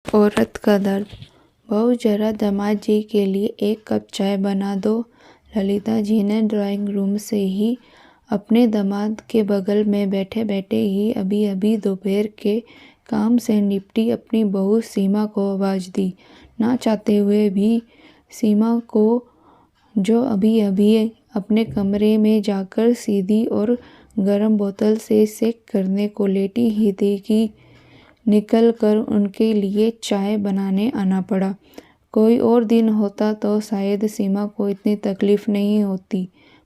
औरत का दर्द। बहू जरा दामाद जी के लिए एक कप चाय बना दो। ललिता जी ने ड्राइंग रूम से ही अपने दामाद के बगल में बैठे बैठे ही अभी अभी दोपहर के काम से निपटी अपनी बहू सीमा को आवाज़ दी। ना चाहते हुए भी सीमा को, जो अभी अभी अपने कमरे में जाकर सीधी और गर्म बोतल से सेक करने को लेटी ही थी कि निकल कर उनके लिए चाय बनाने आना पड़ा। कोई और दिन होता तो शायद सीमा को इतनी तकलीफ नहीं होती,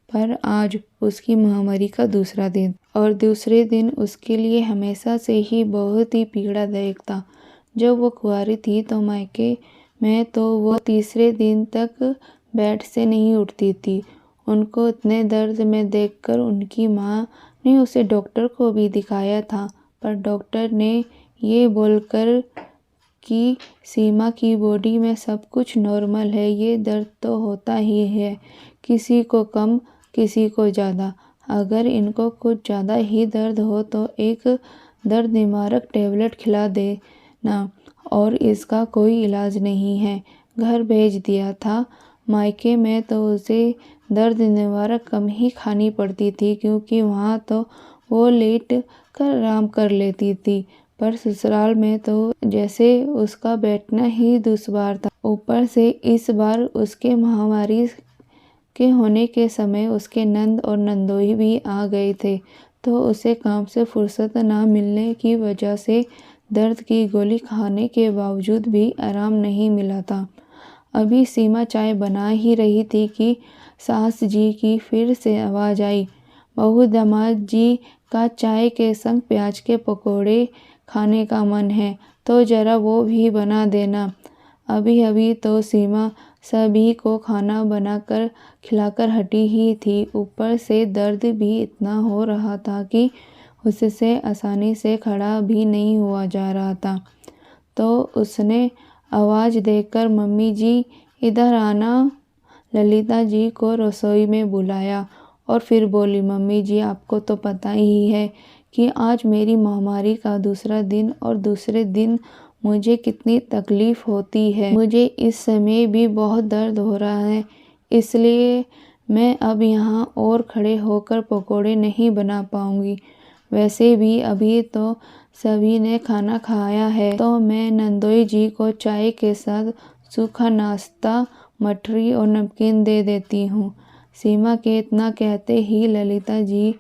पर आज उसकी महामारी का दूसरा दिन, और दूसरे दिन उसके लिए हमेशा से ही बहुत ही पीड़ादायक था। जब वो कुंवारी थी तो मायके में तो वो तीसरे दिन तक बेड से नहीं उठती थी। उनको इतने दर्द में देखकर उनकी माँ ने उसे डॉक्टर को भी दिखाया था, पर डॉक्टर ने ये बोलकर कि सीमा की बॉडी में सब कुछ नॉर्मल है, ये दर्द तो होता ही है, किसी को कम किसी को ज़्यादा। अगर इनको कुछ ज़्यादा ही दर्द हो तो एक दर्द निवारक टेबलेट खिला देना, और इसका कोई इलाज नहीं है। घर भेज दिया था। मायके में तो उसे दर्द निवारक कम ही खानी पड़ती थी, क्योंकि वहाँ तो वो लेट कर आराम कर लेती थी, पर ससुराल में तो जैसे उसका बैठना ही दुश्वार था। ऊपर से इस बार उसके महामारी के होने के समय उसके नंद और नंदोई भी आ गए थे, तो उसे काम से फुर्सत ना मिलने की वजह से दर्द की गोली खाने के बावजूद भी आराम नहीं मिला था। अभी सीमा चाय बना ही रही थी कि सास जी की फिर से आवाज़ आई, बहू दामाद जी का चाय के संग प्याज के पकोड़े खाने का मन है तो जरा वो भी बना देना। अभी अभी तो सीमा सभी को खाना बनाकर खिलाकर हटी ही थी, ऊपर से दर्द भी इतना हो रहा था कि उससे आसानी से खड़ा भी नहीं हुआ जा रहा था। तो उसने आवाज़ देकर मम्मी जी इधर आना, ललिता जी को रसोई में बुलाया और फिर बोली, मम्मी जी आपको तो पता ही है कि आज मेरी महामारी का दूसरा दिन, और दूसरे दिन मुझे कितनी तकलीफ़ होती है। मुझे इस समय भी बहुत दर्द हो रहा है, इसलिए मैं अब यहाँ और खड़े होकर पकोड़े नहीं बना पाऊँगी। वैसे भी अभी तो सभी ने खाना खाया है, तो मैं नंदोई जी को चाय के साथ सूखा नाश्ता, मठरी और नमकीन दे देती हूँ। सीमा के इतना कहते ही ललिता जी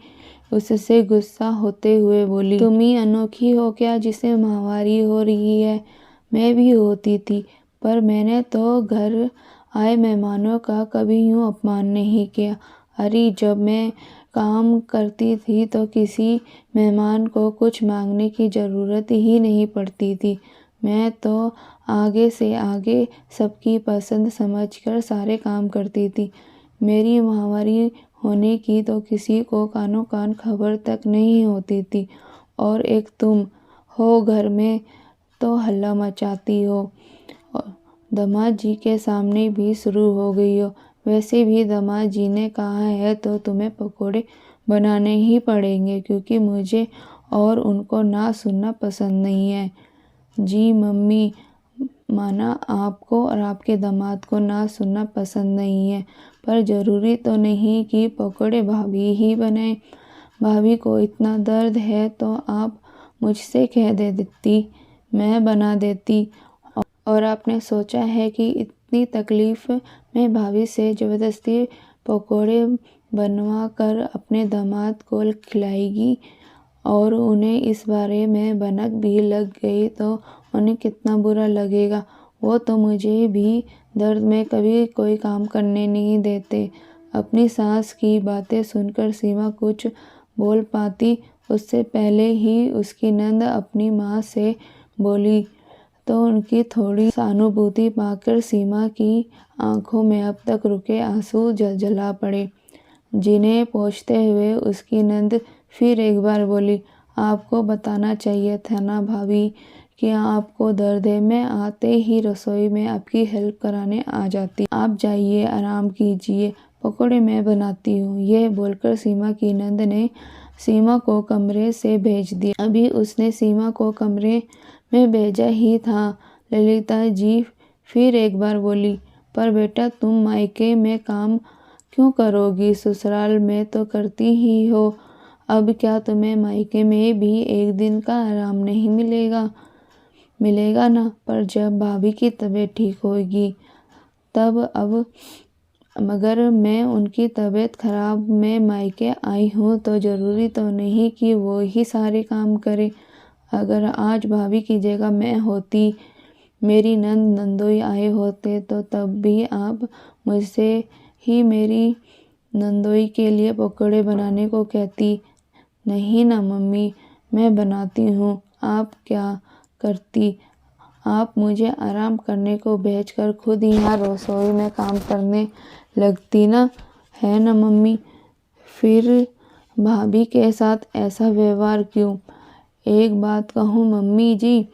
उससे गुस्सा होते हुए बोली, तुम ही अनोखी हो क्या जिसे महामारी हो रही है? मैं भी होती थी, पर मैंने तो घर आए मेहमानों का कभी यूँ अपमान नहीं किया। अरे जब मैं काम करती थी तो किसी मेहमान को कुछ मांगने की ज़रूरत ही नहीं पड़ती थी। मैं तो आगे से आगे सबकी पसंद समझकर सारे काम करती थी। मेरी महामारी होने की तो किसी को कानो कान खबर तक नहीं होती थी, और एक तुम हो घर में तो हल्ला मचाती हो, दामाद जी के सामने भी शुरू हो गई हो। वैसे भी दामाद जी ने कहा है तो तुम्हें पकोड़े बनाने ही पड़ेंगे, क्योंकि मुझे और उनको ना सुनना पसंद नहीं है। जी मम्मी, माना आपको और आपके दामाद को ना सुनना पसंद नहीं है, पर ज़रूरी तो नहीं कि पकोड़े भाभी ही बनाएं। भाभी को इतना दर्द है तो आप मुझसे कह देती, मैं बना देती। और आपने सोचा है कि इतनी तकलीफ़ में भाभी से ज़बरदस्ती पकोड़े बनवा कर अपने दामाद को खिलाएगी, और उन्हें इस बारे में भनक भी लग गई तो उन्हें कितना बुरा लगेगा। वो तो मुझे भी दर्द में कभी कोई काम करने नहीं देते। अपनी सास की बातें सुनकर सीमा कुछ बोल पाती उससे पहले ही उसकी नंद अपनी माँ से बोली, तो उनकी थोड़ी सहानुभूति पाकर सीमा की आंखों में अब तक रुके आंसू जलजला पड़े, जिन्हें पोंछते हुए उसकी नंद फिर एक बार बोली, आपको बताना चाहिए था ना भाभी कि आपको दर्द है। मैं आते ही रसोई में आपकी हेल्प कराने आ जाती। आप जाइए, आराम कीजिए, पकोड़े मैं बनाती हूँ। यह बोलकर सीमा की नंद ने सीमा को कमरे से भेज दिया। अभी उसने सीमा को कमरे में भेजा ही था, ललिता जी फिर एक बार बोली, पर बेटा तुम मायके में काम क्यों करोगी? ससुराल में तो करती ही हो। अब क्या तुम्हें मायके में भी एक दिन का आराम नहीं मिलेगा? मिलेगा ना, पर जब भाभी की तबीयत ठीक होगी तब। अब मगर मैं उनकी तबीयत खराब में मायके आई हूँ तो ज़रूरी तो नहीं कि वो ही सारे काम करे। अगर आज भाभी की जगह मैं होती, मेरी नंदोई आए होते तो तब भी आप मुझसे ही मेरी नंदोई के लिए पकौड़े बनाने को कहती। नहीं ना मम्मी, मैं बनाती हूँ। आप क्या करती? आप मुझे आराम करने को भेजकर खुद यहाँ रसोई में काम करने लगती ना, है ना मम्मी? फिर भाभी के साथ ऐसा व्यवहार क्यों? एक बात कहूँ मम्मी जी,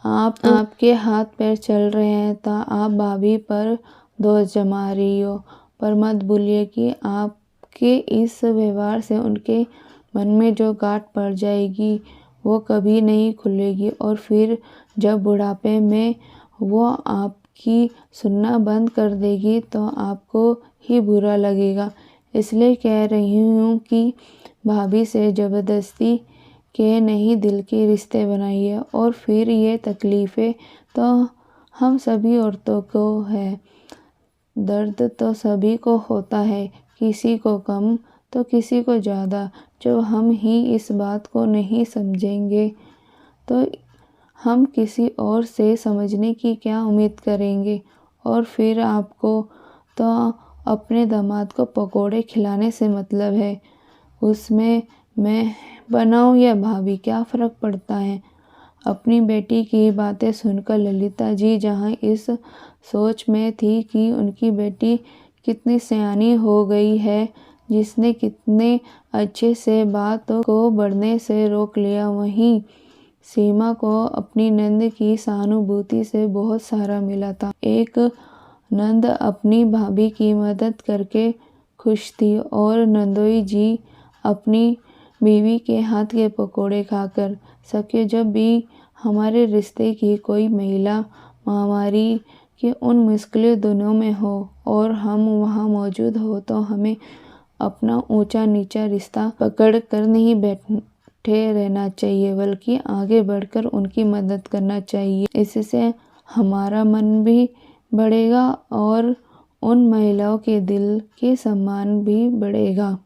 आपके हाथ पैर चल रहे हैं तो आप भाभी पर दोष जमा रही हो। पर मत भूलिए कि आपके इस व्यवहार से उनके मन में जो गांठ पड़ जाएगी वो कभी नहीं खुलेगी, और फिर जब बुढ़ापे में वो आपकी सुनना बंद कर देगी तो आपको ही बुरा लगेगा। इसलिए कह रही हूँ कि भाभी से ज़बरदस्ती के नहीं, दिल के रिश्ते बनाइए। और फिर ये तकलीफ़ें तो हम सभी औरतों को है, दर्द तो सभी को होता है, किसी को कम तो किसी को ज़्यादा। जब हम ही इस बात को नहीं समझेंगे तो हम किसी और से समझने की क्या उम्मीद करेंगे? और फिर आपको तो अपने दामाद को पकोड़े खिलाने से मतलब है, उसमें मैं बनाऊं या भाभी, क्या फ़र्क पड़ता है? अपनी बेटी की बातें सुनकर ललिता जी जहाँ इस सोच में थी कि उनकी बेटी कितनी सयानी हो गई है, जिसने कितने अच्छे से बात को बढ़ने से रोक लिया, वहीं सीमा को अपनी नंद की सहानुभूति से बहुत सहारा मिला था। एक नंद अपनी भाभी की मदद करके खुश थी और नंदोई जी अपनी बीवी के हाथ के पकोड़े खाकर। सके जब भी हमारे रिश्ते की कोई महिला महामारी के उन मुश्किल दिनों में हो और हम वहाँ मौजूद हो तो हमें अपना ऊंचा नीचा रिश्ता पकड़ कर नहीं बैठे रहना चाहिए, बल्कि आगे बढ़कर उनकी मदद करना चाहिए। इससे हमारा मन भी बढ़ेगा और उन महिलाओं के दिल के सम्मान भी बढ़ेगा।